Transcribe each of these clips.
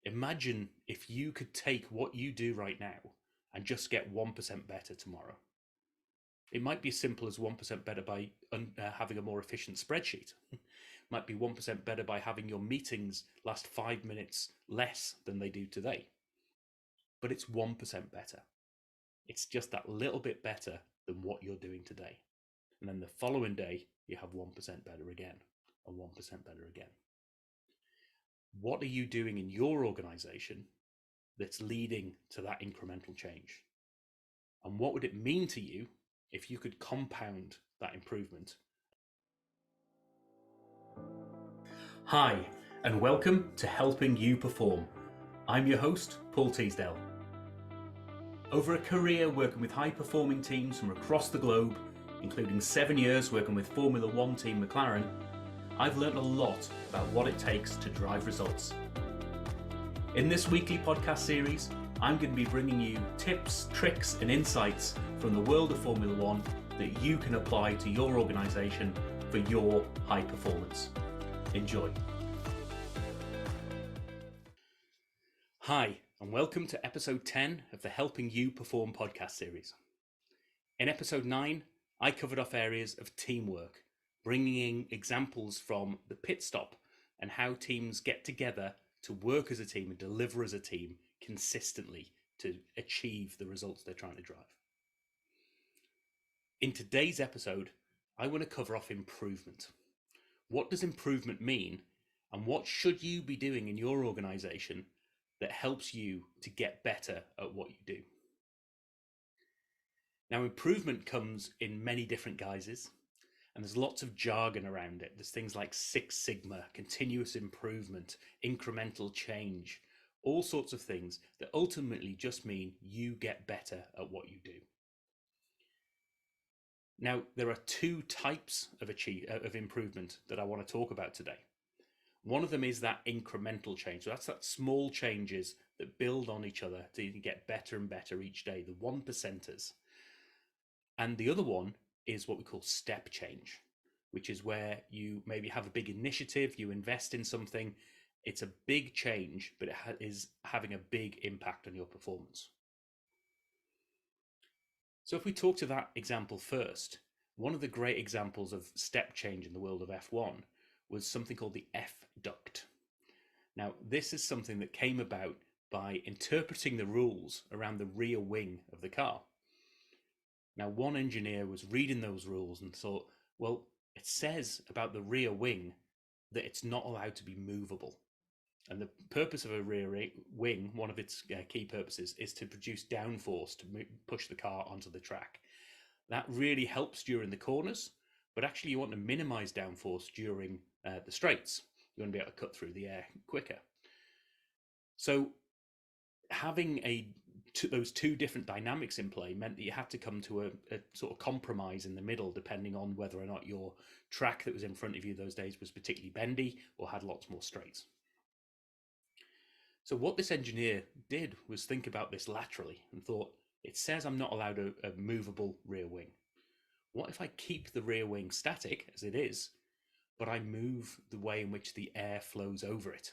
Imagine if you could take what you do right now and just get 1% better tomorrow. It might be as simple as 1% better by having a more efficient spreadsheet. It might be 1% better by having your meetings last 5 minutes less than they do today. But it's 1% better. It's just that little bit better than what you're doing today. And then the following day, you have 1% better again, and 1% better again. What are you doing in your organization that's leading to that incremental change? And what would it mean to you if you could compound that improvement? Hi, and welcome to Helping You Perform. I'm your host, Paul Teasdale. Over a career working with high-performing teams from across the globe, including 7 years working with Formula One team McLaren, I've learned a lot about what it takes to drive results. In this weekly podcast series, I'm going to be bringing you tips, tricks, and insights from the world of Formula One that you can apply to your organisation for your high performance. Enjoy. Hi, and welcome to episode 10 of the Helping You Perform podcast series. In episode 9, I covered off areas of teamwork, bringing in examples from the pit stop and how teams get together to work as a team and deliver as a team consistently to achieve the results they're trying to drive. In today's episode, I want to cover off improvement. What does improvement mean, and what should you be doing in your organization that helps you to get better at what you do? Now, improvement comes in many different guises, and there's lots of jargon around it. There's things like Six Sigma, continuous improvement, incremental change, all sorts of things that ultimately just mean you get better at what you do. Now, there are two types of improvement that I want to talk about today. One of them is that incremental change. So that's that small changes that build on each other to get better and better each day, the 1%ers. And the other one is what we call step change, which is where you maybe have a big initiative, you invest in something, it's a big change, but it is having a big impact on your performance. So if we talk to that example first, one of the great examples of step change in the world of F1 was something called the F duct. Now, this is something that came about by interpreting the rules around the rear wing of the car. Now, one engineer was reading those rules and thought, well, it says about the rear wing that it's not allowed to be movable. And the purpose of a rear wing, one of its key purposes, is to produce downforce to push the car onto the track. That really helps during the corners, but actually you want to minimize downforce during the straights. You want to be able to cut through the air quicker. So having those two different dynamics in play meant that you had to come to a sort of compromise in the middle, depending on whether or not your track that was in front of you those days was particularly bendy or had lots more straights. So what this engineer did was think about this laterally and thought, it says I'm not allowed a movable rear wing. What if I keep the rear wing static as it is, but I move the way in which the air flows over it?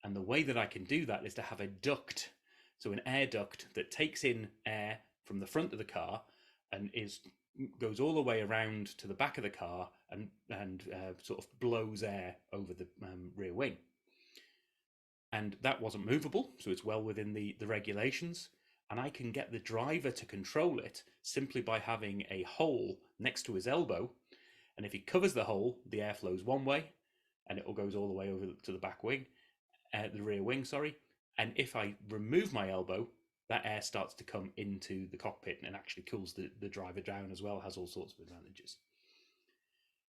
And the way that I can do that is to have a duct, so an air duct that takes in air from the front of the car and goes all the way around to the back of the car and sort of blows air over the rear wing. And that wasn't movable, so it's well within the regulations. And I can get the driver to control it simply by having a hole next to his elbow. And if he covers the hole, the air flows one way, and it all goes all the way over to the back wing, the rear wing, sorry. And if I remove my elbow, that air starts to come into the cockpit and actually cools the driver down as well, has all sorts of advantages.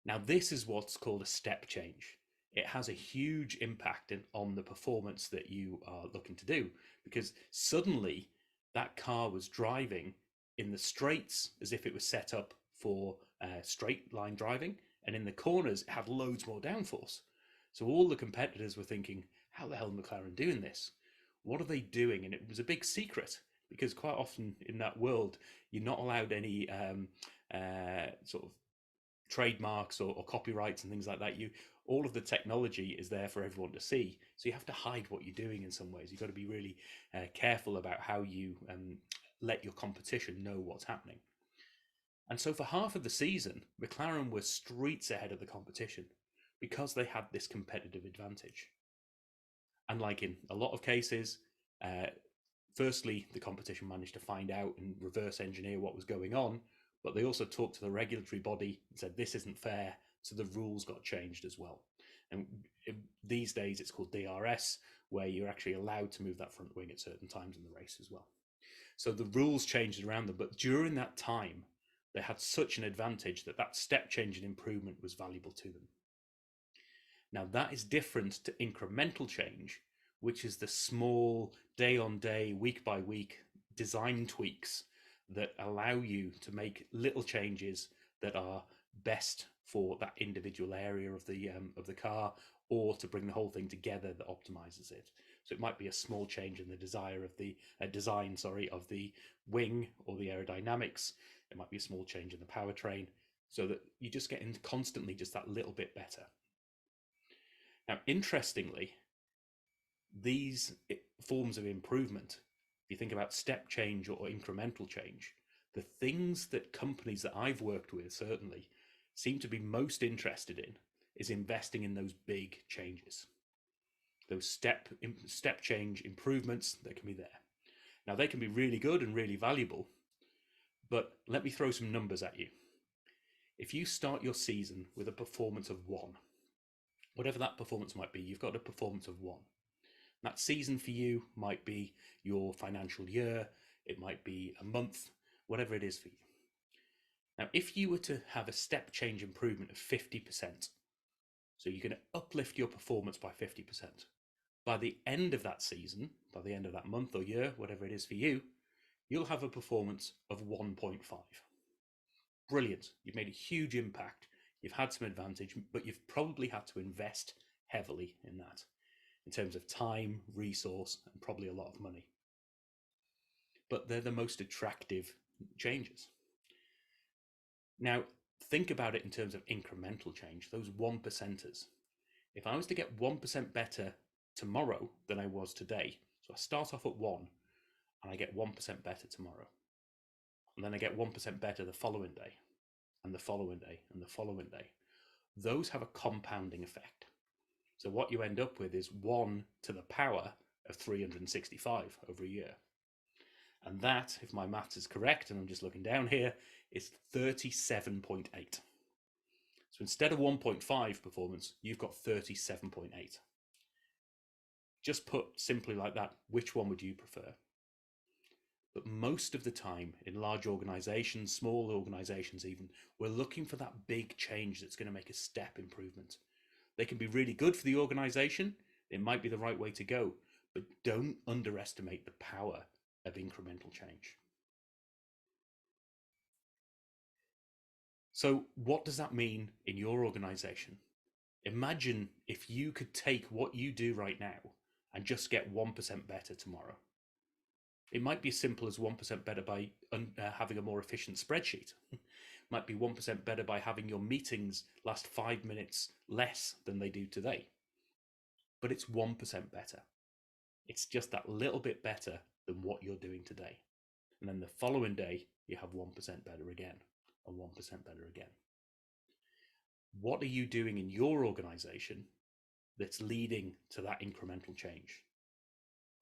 Now, this is what's called a step change. It has a huge impact on the performance that you are looking to do, because suddenly that car was driving in the straights as if it was set up for straight line driving, and in the corners it had loads more downforce. So all the competitors were thinking, how the hell is McLaren doing this? What are they doing? And it was a big secret, because quite often in that world, you're not allowed any sort of trademarks or copyrights and things like that. All of the technology is there for everyone to see, so you have to hide what you're doing in some ways. You've got to be really careful about how you let your competition know what's happening. And so for half of the season, McLaren were streets ahead of the competition because they had this competitive advantage. And like in a lot of cases, firstly, the competition managed to find out and reverse engineer what was going on, but they also talked to the regulatory body and said, this isn't fair. So the rules got changed as well. And these days it's called DRS, where you're actually allowed to move that front wing at certain times in the race as well. So the rules changed around them, but during that time, they had such an advantage that step change and improvement was valuable to them. Now that is different to incremental change, which is the small day on day, week by week design tweaks that allow you to make little changes that are best for that individual area of the car, or to bring the whole thing together that optimizes it. So it might be a small change in the design of the wing or the aerodynamics. It might be a small change in the powertrain, so that you just get in constantly just that little bit better. Now, interestingly, these forms of improvement, if you think about step change or incremental change, the things that companies that I've worked with certainly seem to be most interested in is investing in those big changes, those step change improvements that can be there. Now, they can be really good and really valuable, but let me throw some numbers at you. If you start your season with a performance of 1, whatever that performance might be, you've got a performance of 1. That season for you might be your financial year, it might be a month, whatever it is for you. Now, if you were to have a step change improvement of 50%, so you're going to uplift your performance by 50%, by the end of that season, by the end of that month or year, whatever it is for you, you'll have a performance of 1.5. Brilliant. You've made a huge impact. You've had some advantage, but you've probably had to invest heavily in that, in terms of time, resource, and probably a lot of money. But they're the most attractive changes. Now, think about it in terms of incremental change, those 1%ers. If I was to get 1% better tomorrow than I was today, so I start off at 1 and I get 1% better tomorrow, and then I get 1% better the following day, and the following day, and the following day, those have a compounding effect. So what you end up with is 1 to the power of 365 over a year. And that, if my maths is correct, and I'm just looking down here, is 37.8. So instead of 1.5 performance, you've got 37.8. Just put simply like that, which one would you prefer? But most of the time in large organizations, small organizations even, we're looking for that big change that's going to make a step improvement. They can be really good for the organization. It might be the right way to go, but don't underestimate the power of incremental change. So what does that mean in your organization? Imagine if you could take what you do right now and just get 1% better tomorrow. It might be as simple as 1% better by having a more efficient spreadsheet. It might be 1% better by having your meetings last 5 minutes less than they do today. But it's 1% better. It's just that little bit better than what you're doing today. And then the following day, you have 1% better again, and 1% better again. What are you doing in your organization that's leading to that incremental change?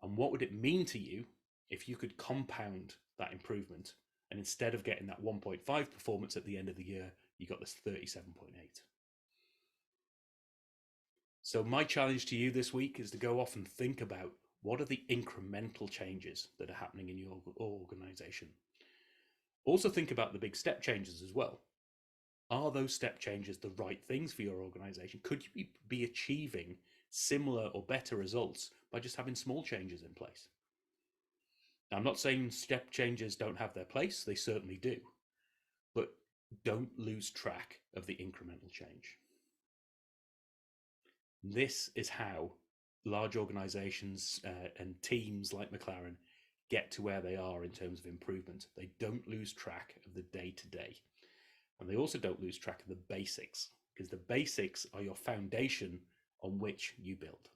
And what would it mean to you if you could compound that improvement, and instead of getting that 1.5 performance at the end of the year, you got this 37.8? So my challenge to you this week is to go off and think about what are the incremental changes that are happening in your organization. Also think about the big step changes as well. Are those step changes the right things for your organization? Could you be achieving similar or better results by just having small changes in place? Now, I'm not saying step changes don't have their place, they certainly do, but don't lose track of the incremental change. This is how large organizations and teams like McLaren get to where they are in terms of improvement. They don't lose track of the day-to-day. And they also don't lose track of the basics, because the basics are your foundation on which you build.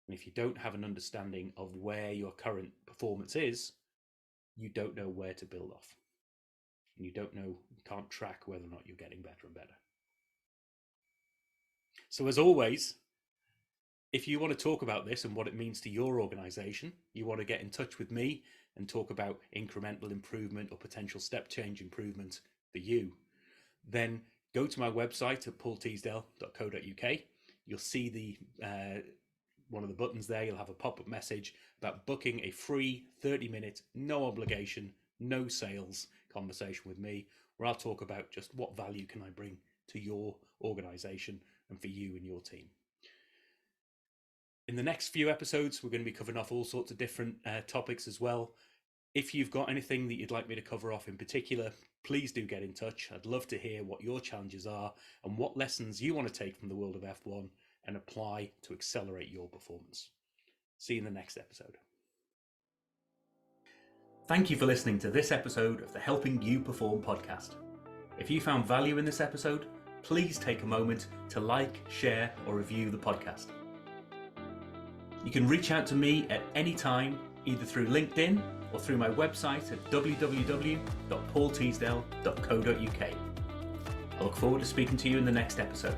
And if you don't have an understanding of where your current performance is, you don't know where to build off. And you can't track whether or not you're getting better and better. So as always, if you want to talk about this and what it means to your organization, you want to get in touch with me and talk about incremental improvement or potential step change improvement for you, then go to my website at paulteasdale.co.uk. You'll see the one of the buttons there. You'll have a pop-up message about booking a free 30-minute, no obligation, no sales conversation with me, where I'll talk about just what value can I bring to your organization and for you and your team. In the next few episodes, we're going to be covering off all sorts of different topics as well. If you've got anything that you'd like me to cover off in particular, please do get in touch. I'd love to hear what your challenges are and what lessons you want to take from the world of F1 and apply to accelerate your performance. See you in the next episode. Thank you for listening to this episode of the Helping You Perform podcast. If you found value in this episode, please take a moment to like, share, or review the podcast. You can reach out to me at any time, either through LinkedIn or through my website at www.paulteasdale.co.uk. I look forward to speaking to you in the next episode.